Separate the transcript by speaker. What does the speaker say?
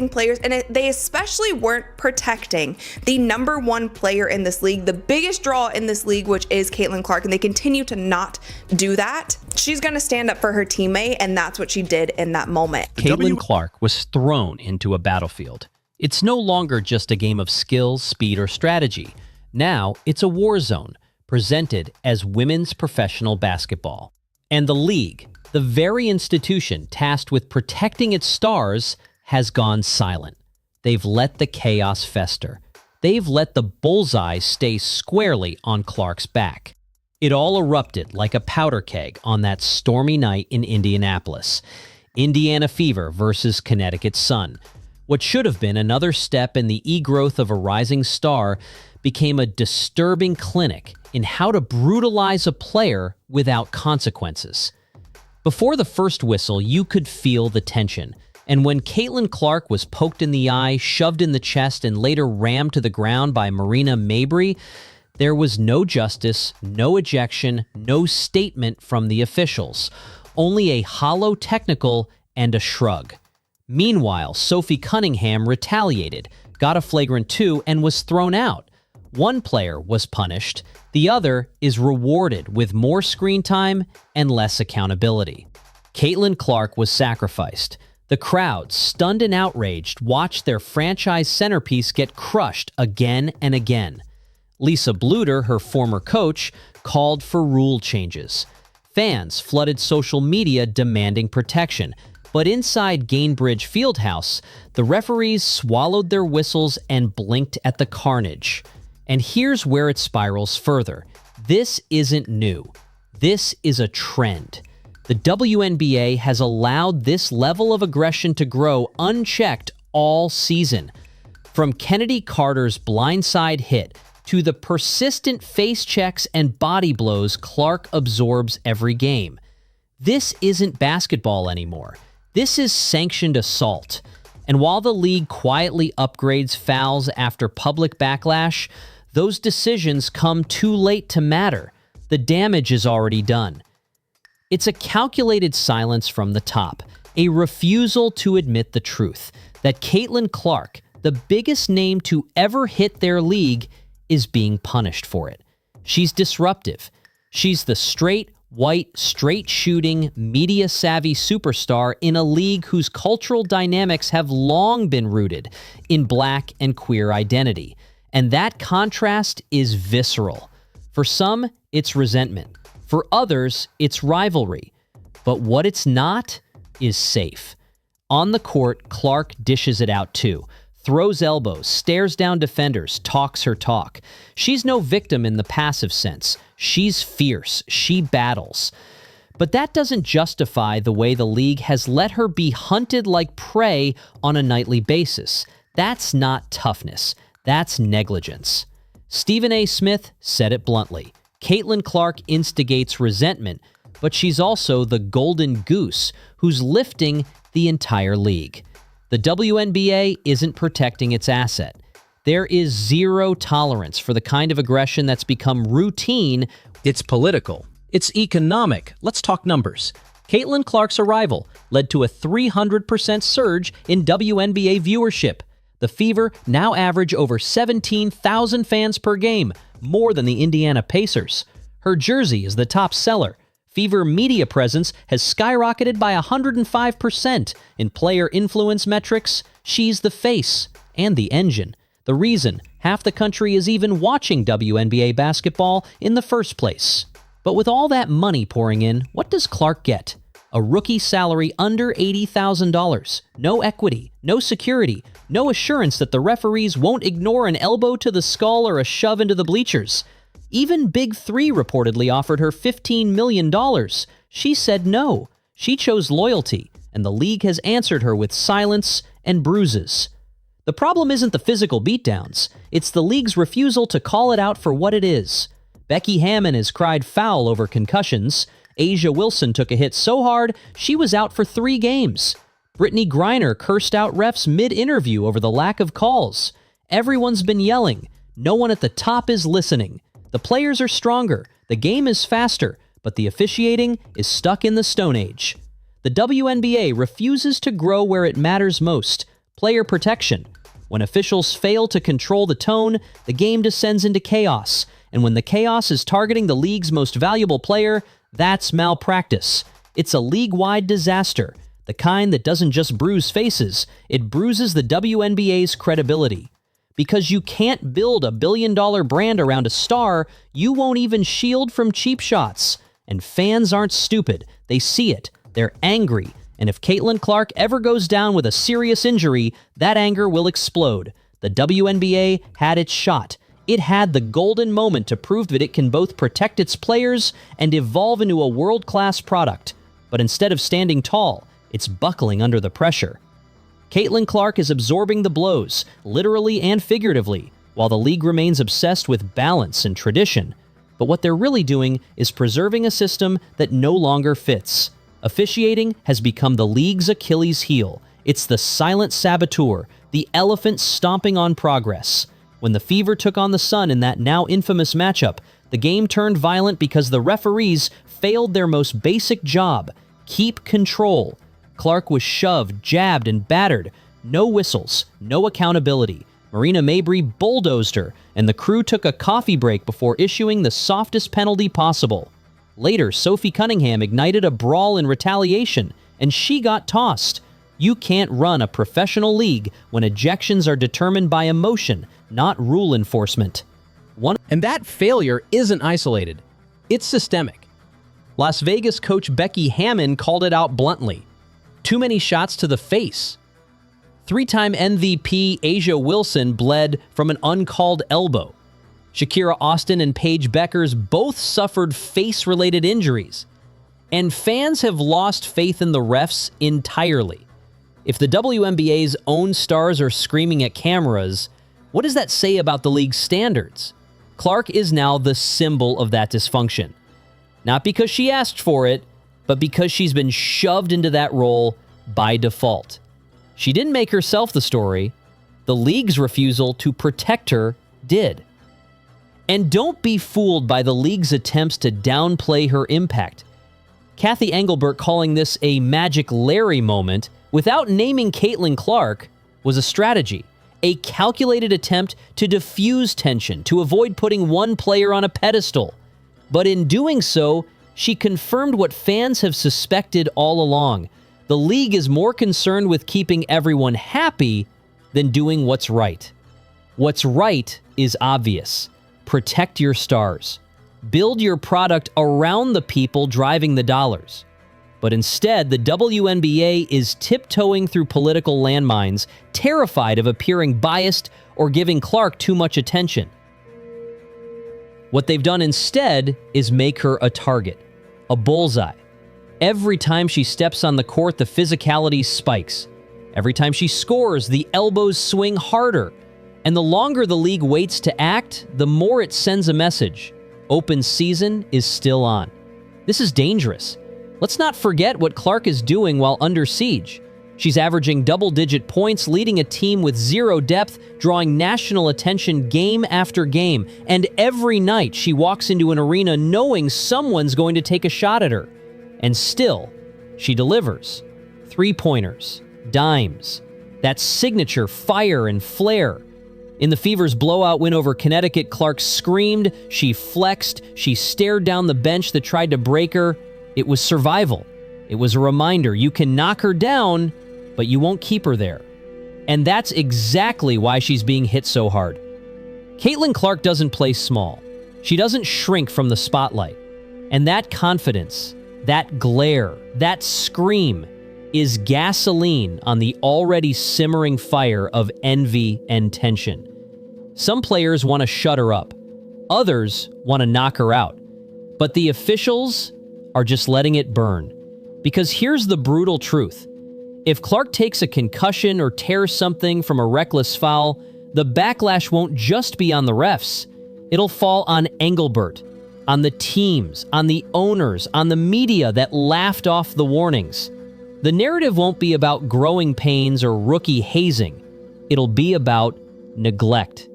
Speaker 1: players, and they especially weren't protecting the number one player in this league, the biggest draw in this league, which is Caitlin Clark, and they continue to not do that. She's going to stand up for her teammate, and that's what she did in that moment.
Speaker 2: Caitlin Clark was thrown into a battlefield. It's no longer just a game of skills, speed, or strategy. Now it's a war zone, presented as women's professional basketball. And the league, the very institution tasked with protecting its stars, has gone silent. They've let the chaos fester. They've let the bullseye stay squarely on Clark's back. It all erupted like a powder keg on that stormy night in Indianapolis. Indiana Fever versus Connecticut Sun. What should have been another step in the e-growth of a rising star became a disturbing clinic in how to brutalize a player without consequences. Before the first whistle, you could feel the tension. And when Caitlin Clark was poked in the eye, shoved in the chest, and later rammed to the ground by Marina Mabrey, there was no justice, no ejection, no statement from the officials. Only a hollow technical and a shrug. Meanwhile, Sophie Cunningham retaliated, got a flagrant 2, and was thrown out. One player was punished, the other is rewarded with more screen time and less accountability. Caitlin Clark was sacrificed. The crowd, stunned and outraged, watched their franchise centerpiece get crushed again and again. Lisa Bluter, her former coach, called for rule changes. Fans flooded social media demanding protection. But inside Gainbridge Fieldhouse, the referees swallowed their whistles and blinked at the carnage. And here's where it spirals further. This isn't new. This is a trend. The WNBA has allowed this level of aggression to grow unchecked all season. From Kennedy Carter's blindside hit to the persistent face checks and body blows Clark absorbs every game. This isn't basketball anymore. This is sanctioned assault. And while the league quietly upgrades fouls after public backlash, those decisions come too late to matter. The damage is already done. It's a calculated silence from the top, a refusal to admit the truth, that Caitlin Clark, the biggest name to ever hit their league, is being punished for it. She's disruptive. She's the straight, white, straight-shooting, media-savvy superstar in a league whose cultural dynamics have long been rooted in Black and queer identity. And that contrast is visceral. For some, it's resentment. For others, it's rivalry. But what it's not is safe. On the court, Clark dishes it out too. Throws elbows, stares down defenders, talks her talk. She's no victim in the passive sense. She's fierce. She battles. But that doesn't justify the way the league has let her be hunted like prey on a nightly basis. That's not toughness. That's negligence. Stephen A. Smith said it bluntly. Caitlin Clark instigates resentment, but she's also the golden goose who's lifting the entire league. The WNBA isn't protecting its asset. There is zero tolerance for the kind of aggression that's become routine.
Speaker 3: It's political. It's economic. Let's talk numbers. Caitlin Clark's arrival led to a 300% surge in WNBA viewership. The Fever now average over 17,000 fans per game, more than the Indiana Pacers. Her jersey is the top seller. Fever media presence has skyrocketed by 105%. In player influence metrics, she's the face and the engine. The reason half the country is even watching WNBA basketball in the first place. But with all that money pouring in, what does Clark get? A rookie salary under $80,000. No equity, no security, no assurance that the referees won't ignore an elbow to the skull or a shove into the bleachers. Even Big Three reportedly offered her $15 million. She said no. She chose loyalty, and the league has answered her with silence and bruises. The problem isn't the physical beatdowns. It's the league's refusal to call it out for what it is. Becky Hammon has cried foul over concussions. Asia Wilson took a hit so hard, she was out for 3 games. Brittany Griner cursed out refs mid-interview over the lack of calls. Everyone's been yelling. No one at the top is listening. The players are stronger, the game is faster, but the officiating is stuck in the Stone Age. The WNBA refuses to grow where it matters most, player protection. When officials fail to control the tone, the game descends into chaos. And when the chaos is targeting the league's most valuable player, that's malpractice. It's a league-wide disaster, the kind that doesn't just bruise faces, it bruises the WNBA's credibility. Because you can't build a billion-dollar brand around a star, you won't even shield from cheap shots. And fans aren't stupid. They see it. They're angry. And if Caitlin Clark ever goes down with a serious injury, that anger will explode. The WNBA had its shot. It had the golden moment to prove that it can both protect its players and evolve into a world-class product. But instead of standing tall, it's buckling under the pressure. Caitlin Clark is absorbing the blows, literally and figuratively, while the league remains obsessed with balance and tradition. But what they're really doing is preserving a system that no longer fits. Officiating has become the league's Achilles heel. It's the silent saboteur, the elephant stomping on progress. When the Fever took on the Sun in that now infamous matchup, the game turned violent because the referees failed their most basic job: keep control. Clark was shoved, jabbed, and battered. No whistles, no accountability. Marina Mabrey bulldozed her, and the crew took a coffee break before issuing the softest penalty possible. Later, Sophie Cunningham ignited a brawl in retaliation, and she got tossed. You can't run a professional league when ejections are determined by emotion, not rule enforcement.
Speaker 2: And that failure isn't isolated. It's systemic. Las Vegas coach Becky Hammon called it out bluntly. Too many shots to the face. Three-time MVP A'ja Wilson bled from an uncalled elbow. Shakira Austin and Paige Beckers both suffered face-related injuries. And fans have lost faith in the refs entirely. If the WNBA's own stars are screaming at cameras, what does that say about the league's standards? Clark is now the symbol of that dysfunction. Not because she asked for it, but because she's been shoved into that role by default. She didn't make herself the story. The league's refusal to protect her did. And don't be fooled by the league's attempts to downplay her impact. Kathy Engelbert calling this a Magic Larry moment without naming Caitlin Clark was a strategy, a calculated attempt to diffuse tension, to avoid putting one player on a pedestal. But in doing so, she confirmed what fans have suspected all along. The league is more concerned with keeping everyone happy than doing what's right. What's right is obvious. Protect your stars. Build your product around the people driving the dollars. But instead, the WNBA is tiptoeing through political landmines, terrified of appearing biased or giving Clark too much attention. What they've done instead is make her a target, a bullseye. Every time she steps on the court, the physicality spikes. Every time she scores, the elbows swing harder. And the longer the league waits to act, the more it sends a message. Open season is still on. This is dangerous. Let's not forget what Clark is doing while under siege. She's averaging double-digit points, leading a team with zero depth, drawing national attention game after game. And every night she walks into an arena knowing someone's going to take a shot at her. And still, she delivers. Three-pointers, dimes, that signature fire and flair. In the Fever's blowout win over Connecticut, Clark screamed, she flexed, she stared down the bench that tried to break her. It was survival. It was a reminder you can knock her down, but you won't keep her there. And that's exactly why she's being hit so hard. Caitlin Clark doesn't play small. She doesn't shrink from the spotlight. And that confidence, that glare, that scream is gasoline on the already simmering fire of envy and tension. Some players want to shut her up. Others want to knock her out. But the officials are just letting it burn. Because here's the brutal truth. If Clark takes a concussion or tears something from a reckless foul, the backlash won't just be on the refs. It'll fall on Engelbert, on the teams, on the owners, on the media that laughed off the warnings. The narrative won't be about growing pains or rookie hazing. It'll be about neglect.